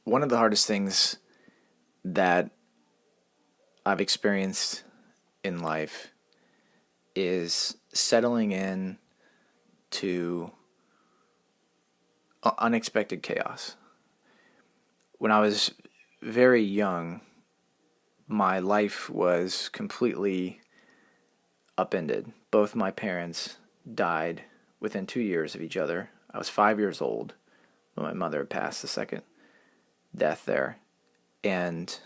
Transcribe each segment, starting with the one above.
One of the hardest things that I've experienced in life is settling in to unexpected chaos. When I was very young, my life was completely upended. Both my parents died within 2 years of each other. I was 5 years old when my mother had passed the second death there. And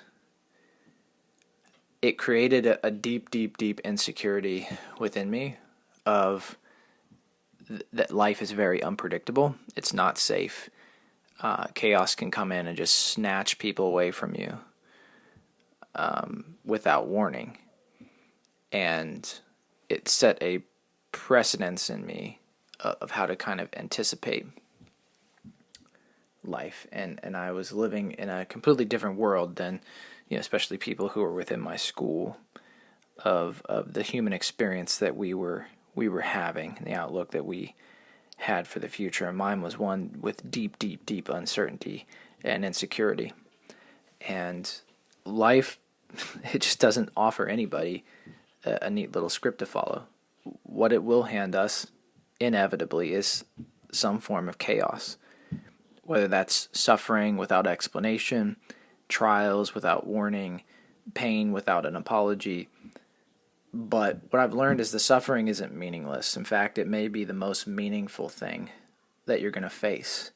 it created a deep, deep, deep insecurity within me of that life is very unpredictable. It's not safe. Chaos can come in and just snatch people away from you without warning. And it set a precedence in me of how to kind of anticipate life. And I was living in a completely different world than, especially people who were within my school of the human experience that we were having and the outlook that we had for the future. And mine was one with deep, deep, deep uncertainty and insecurity. And life, it just doesn't offer anybody a neat little script to follow. What it will hand us, inevitably, is some form of chaos. Whether that's suffering without explanation, trials without warning, pain without an apology. But what I've learned is the suffering isn't meaningless. In fact, it may be the most meaningful thing that you're going to face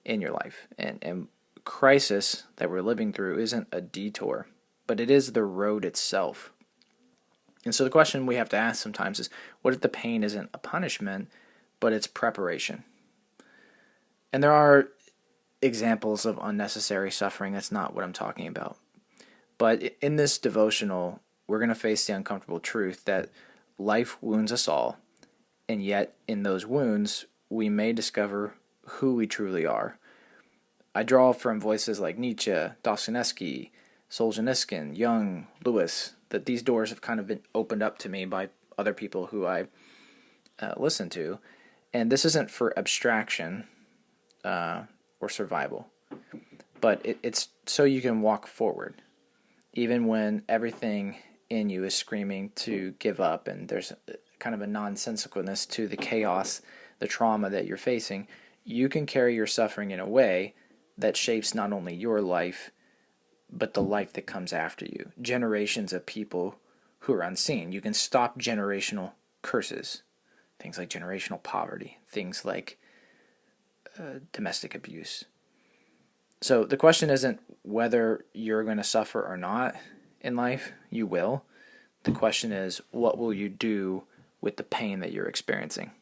in your life. And crisis that we're living through isn't a detour, but it is the road itself. And so the question we have to ask sometimes is, what if the pain isn't a punishment, but it's preparation? And there are examples of unnecessary suffering. That's not what I'm talking about. But in this devotional, we're going to face the uncomfortable truth that life wounds us all, and yet in those wounds, we may discover who we truly are. I draw from voices like Nietzsche, Dostoevsky, Solzhenitsyn, Jung, Lewis, that these doors have kind of been opened up to me by other people who I listen to. And this isn't for abstraction or survival, but it's so you can walk forward, even when everything in you is screaming to give up, and there's kind of a nonsensicalness to the chaos, the trauma that you're facing. You can carry your suffering in a way that shapes not only your life, but the life that comes after you. Generations of people who are unseen. You can stop generational curses, things like generational poverty, things like domestic abuse. So the question isn't whether you're going to suffer or not in life. You will. The question is, what will you do with the pain that you're experiencing?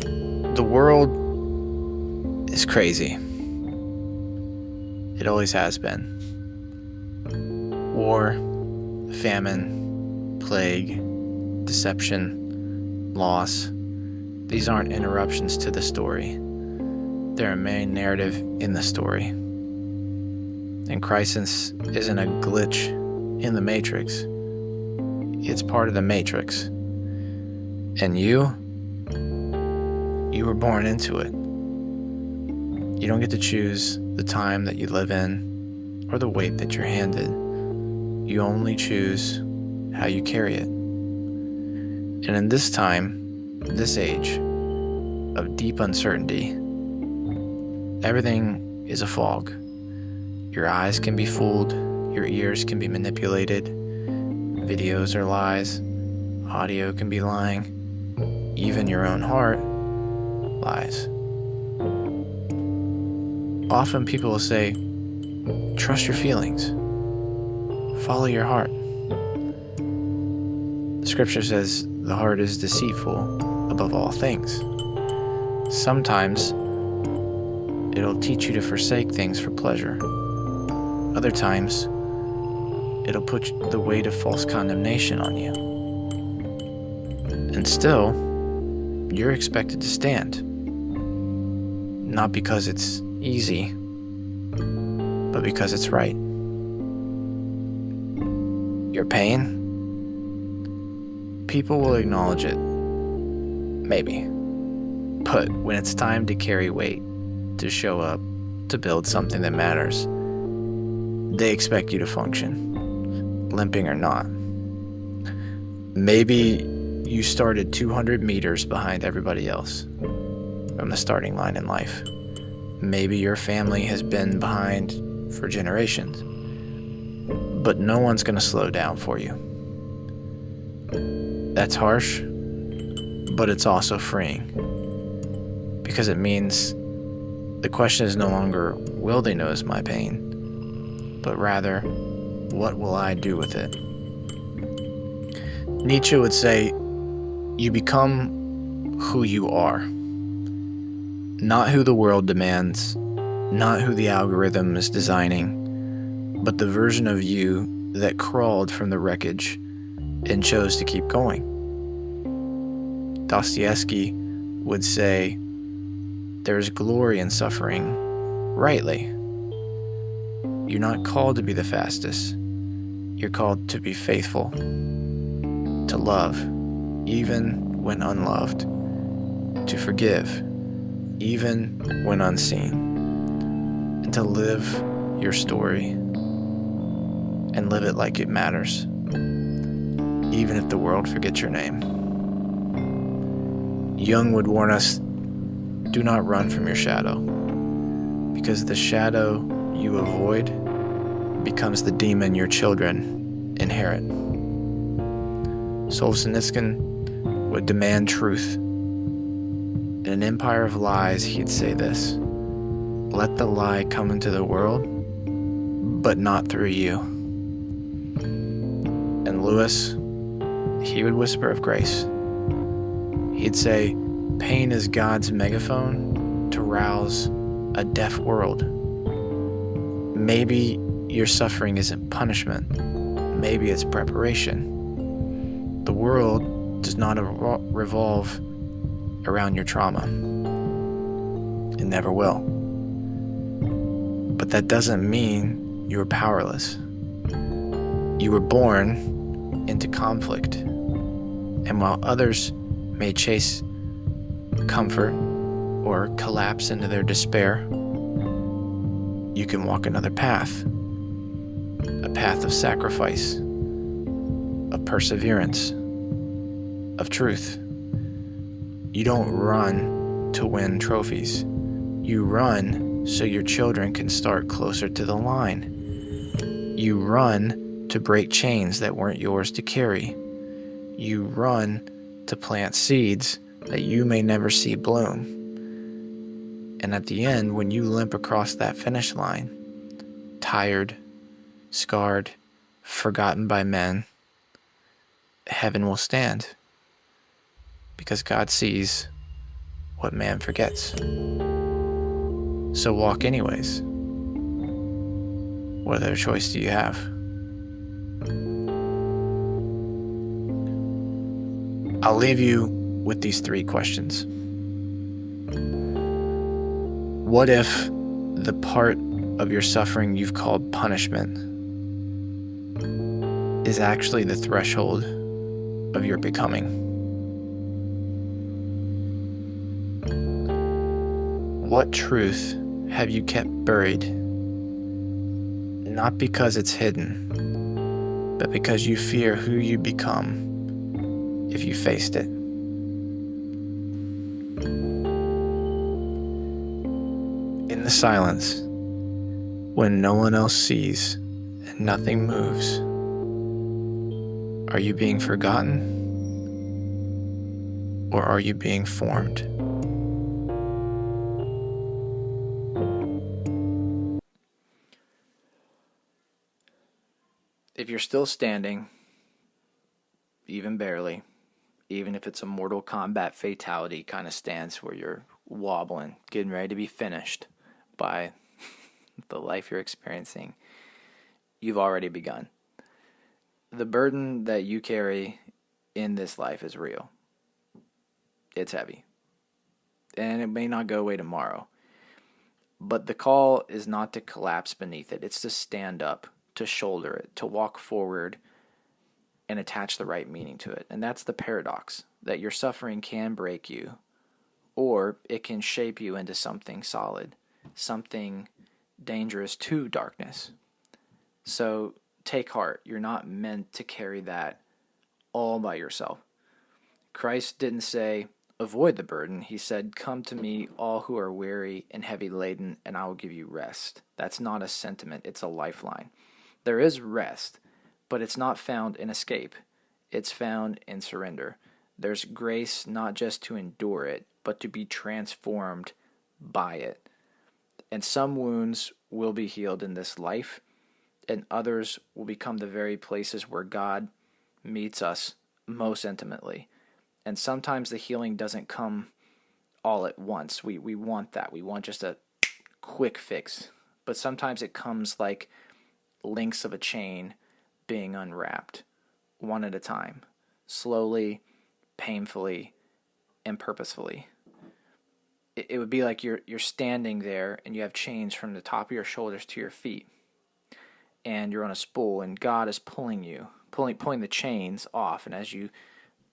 The world is crazy. It always has been. War, famine, plague, deception, loss. These aren't interruptions to the story. They're a main narrative in the story. And crisis isn't a glitch in the matrix. It's part of the matrix. And you were born into it. You don't get to choose the time that you live in or the weight that you're handed. You only choose how you carry it. And in this time, this age of deep uncertainty, everything is a fog. Your eyes can be fooled, your ears can be manipulated, videos are lies, audio can be lying, even your own heart lies. Often people will say, trust your feelings, follow your heart. The scripture says the heart is deceitful above all things. Sometimes it'll teach you to forsake things for pleasure. Other times, it'll put the weight of false condemnation on you. And still, you're expected to stand. Not because it's easy, but because it's right. Your pain, people will acknowledge it. Maybe. But when it's time to carry weight, to show up, to build something that matters, they expect you to function, limping or not. Maybe you started 200 meters behind everybody else from the starting line in life. Maybe your family has been behind for generations, but no one's going to slow down for you. That's harsh, but it's also freeing, because it means the question is no longer, will they notice my pain, but rather, what will I do with it? Nietzsche would say, you become who you are, not who the world demands, not who the algorithm is designing, but the version of you that crawled from the wreckage and chose to keep going. Dostoevsky would say, there's glory in suffering rightly. You're not called to be the fastest. You're called to be faithful, to love, even when unloved, to forgive, even when unseen, and to live your story and live it like it matters, even if the world forgets your name. Jung would warn us, do not run from your shadow, because the shadow you avoid becomes the demon your children inherit. Solzhenitsyn would demand truth. In an empire of lies, he'd say this, let the lie come into the world, but not through you. And Lewis, he would whisper of grace. He'd say, pain is God's megaphone to rouse a deaf world. Maybe your suffering isn't punishment. Maybe it's preparation. The world does not revolve around your trauma. It never will. But that doesn't mean you're powerless. You were born into conflict. And while others may chase comfort or collapse into their despair, you can walk another path, a path of sacrifice, of perseverance, of truth. You don't run to win trophies. You run so your children can start closer to the line. You run to break chains that weren't yours to carry. You run to plant seeds that you may never see bloom. And at the end, when you limp across that finish line, tired, scarred, forgotten by men, heaven will stand, because God sees what man forgets. So walk anyways. What other choice do you have? I'll leave you with these 3 questions. What if the part of your suffering you've called punishment is actually the threshold of your becoming? What truth have you kept buried, not because it's hidden, but because you fear who you become if you faced it? In the silence, when no one else sees and nothing moves, are you being forgotten, or are you being formed? If you're still standing, even barely, even if it's a Mortal Kombat fatality kind of stance where you're wobbling, getting ready to be finished by the life you're experiencing, you've already begun. The burden that you carry in this life is real. It's heavy. And it may not go away tomorrow. But the call is not to collapse beneath it. It's to stand up, to shoulder it, to walk forward and attach the right meaning to it. And that's the paradox, that your suffering can break you or it can shape you into something solid, something dangerous to darkness. So take heart. You're not meant to carry that all by yourself. Christ didn't say, avoid the burden. He said, come to me, all who are weary and heavy laden, and I will give you rest. That's not a sentiment. It's a lifeline. There is rest, but it's not found in escape. It's found in surrender. There's grace not just to endure it, but to be transformed by it. And some wounds will be healed in this life, and others will become the very places where God meets us most intimately. And sometimes the healing doesn't come all at once. We want that. We want just a quick fix. But sometimes it comes like links of a chain being unwrapped, one at a time, slowly, painfully, and purposefully. It would be like you're standing there and you have chains from the top of your shoulders to your feet, and you're on a spool, and God is pulling the chains off. And as you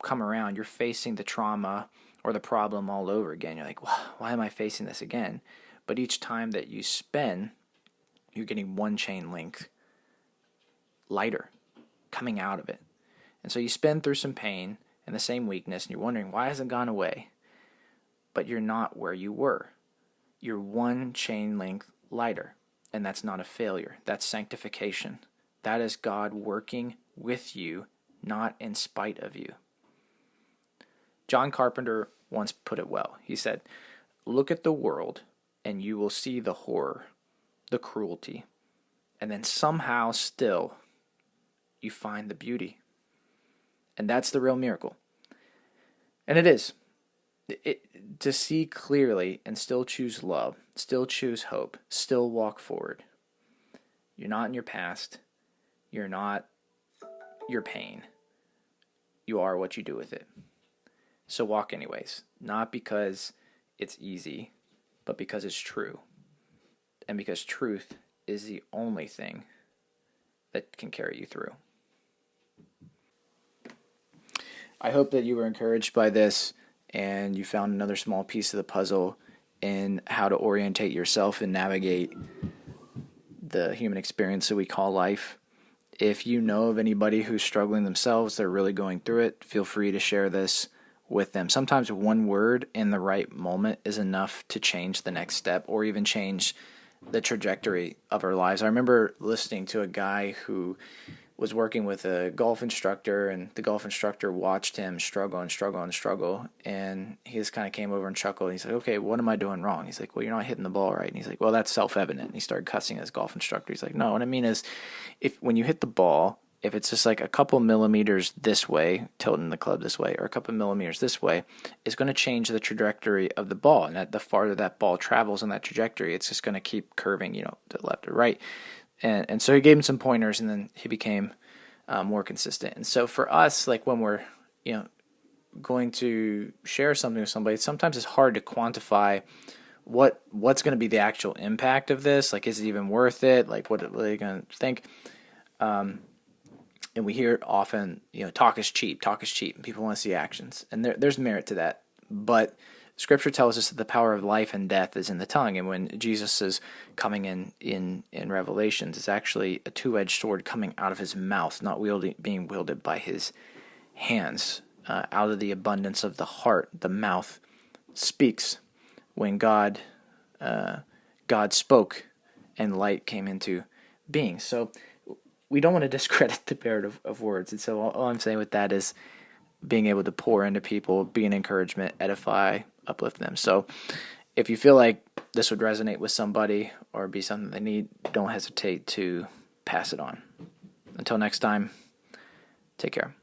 come around, you're facing the trauma or the problem all over again. You're like, why am I facing this again? But each time that you spin, you're getting one chain link lighter, coming out of it. And so you spin through some pain and the same weakness, and you're wondering, why hasn't it gone away? But you're not where you were. You're one chain link lighter, and that's not a failure. That's sanctification. That is God working with you, not in spite of you. John Carpenter once put it well. He said, look at the world and you will see the horror, the cruelty, and then somehow still you find the beauty. And that's the real miracle. And it is. To see clearly and still choose love, still choose hope, still walk forward. You're not in your past. You're not your pain. You are what you do with it. So walk anyways, not because it's easy, but because it's true. And because truth is the only thing that can carry you through. I hope that you were encouraged by this and you found another small piece of the puzzle in how to orientate yourself and navigate the human experience that we call life. If you know of anybody who's struggling themselves, they're really going through it, feel free to share this with them. Sometimes one word in the right moment is enough to change the next step or even change the trajectory of our lives. I remember listening to a guy who was working with a golf instructor, and the golf instructor watched him struggle and struggle and struggle, and he just kind of came over and chuckled. He's like, okay, what am I doing wrong? He's like, well, you're not hitting the ball right. And he's like, well, that's self-evident. And he started cussing his golf instructor. He's like, no, what I mean is, when you hit the ball, if it's just like a couple millimeters this way, tilting the club this way, or a couple millimeters this way, it's going to change the trajectory of the ball. And the farther that ball travels on that trajectory, it's just going to keep curving, to the left or right. And so he gave him some pointers, and then he became more consistent. And so for us, like when we're, going to share something with somebody, sometimes it's hard to quantify what's going to be the actual impact of this. Like, is it even worth it? Like, what are they going to think? And we hear it often, talk is cheap, and people want to see actions. And there's merit to that. But Scripture tells us that the power of life and death is in the tongue. And when Jesus is coming in Revelations, it's actually a two-edged sword coming out of his mouth, not being wielded by his hands. Out of the abundance of the heart, the mouth speaks. When God spoke and light came into being. So we don't want to discredit the merit of words. And so all I'm saying with that is being able to pour into people, be an encouragement, edify, uplift them. So if you feel like this would resonate with somebody or be something they need, don't hesitate to pass it on. Until next time, take care.